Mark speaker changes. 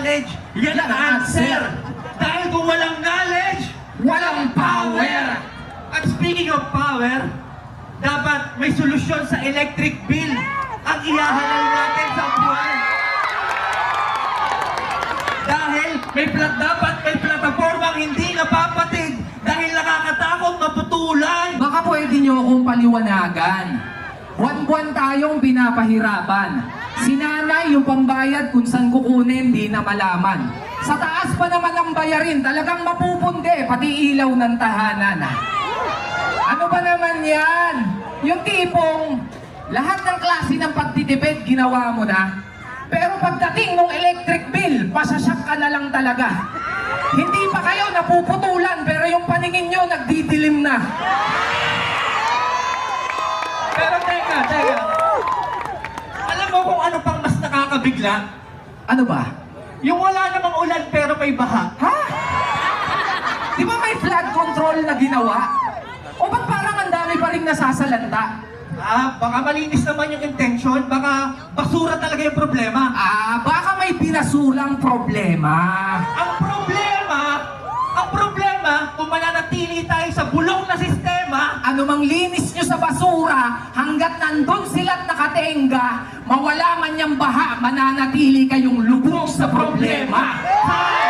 Speaker 1: knowledge, yan ang answer. Dahil kung walang knowledge,
Speaker 2: Walang power!
Speaker 1: at speaking of power, dapat may solusyon sa electric bill ang ihahalal natin sa buwan. Dahil dapat may platapormang hindi napapatid dahil nakakatakot maputulan.
Speaker 2: Baka pwede nyo akong paliwanagan. Buwan-buwan tayong pinapahirapan. Si nanay yung pambayad kung saan kukunin, di na malaman. Sa taas pa naman ang bayarin, talagang mapupundi, pati ilaw ng tahanan. Ano ba naman yan? Yung tipong lahat ng klase ng pagtitipid ginawa mo na, pero pagdating ng electric bill, pasasyak ka na lang talaga. Hindi pa kayo napuputulan, pero yung paningin nyo nagdidilim na.
Speaker 1: Pero teka. Alam mo kung ano pang mas nakakabigla?
Speaker 2: Ano ba?
Speaker 1: Yung wala namang ulan pero may baha.
Speaker 2: Ha? Di ba may flood control na ginawa? O ba't parang ang dami pa rin nasasalanta?
Speaker 1: Baka malinis naman yung intention, baka basura talaga yung problema.
Speaker 2: Baka may pinasulang problema.
Speaker 1: Ang problema, kung mananatili tayo sa bulong na sistema,
Speaker 2: Ano mang linis nyo sa basura, hanggat nandun sila't nakatenga, mawala man yung baha, mananatili kayong lubog sa problema.
Speaker 1: Hi!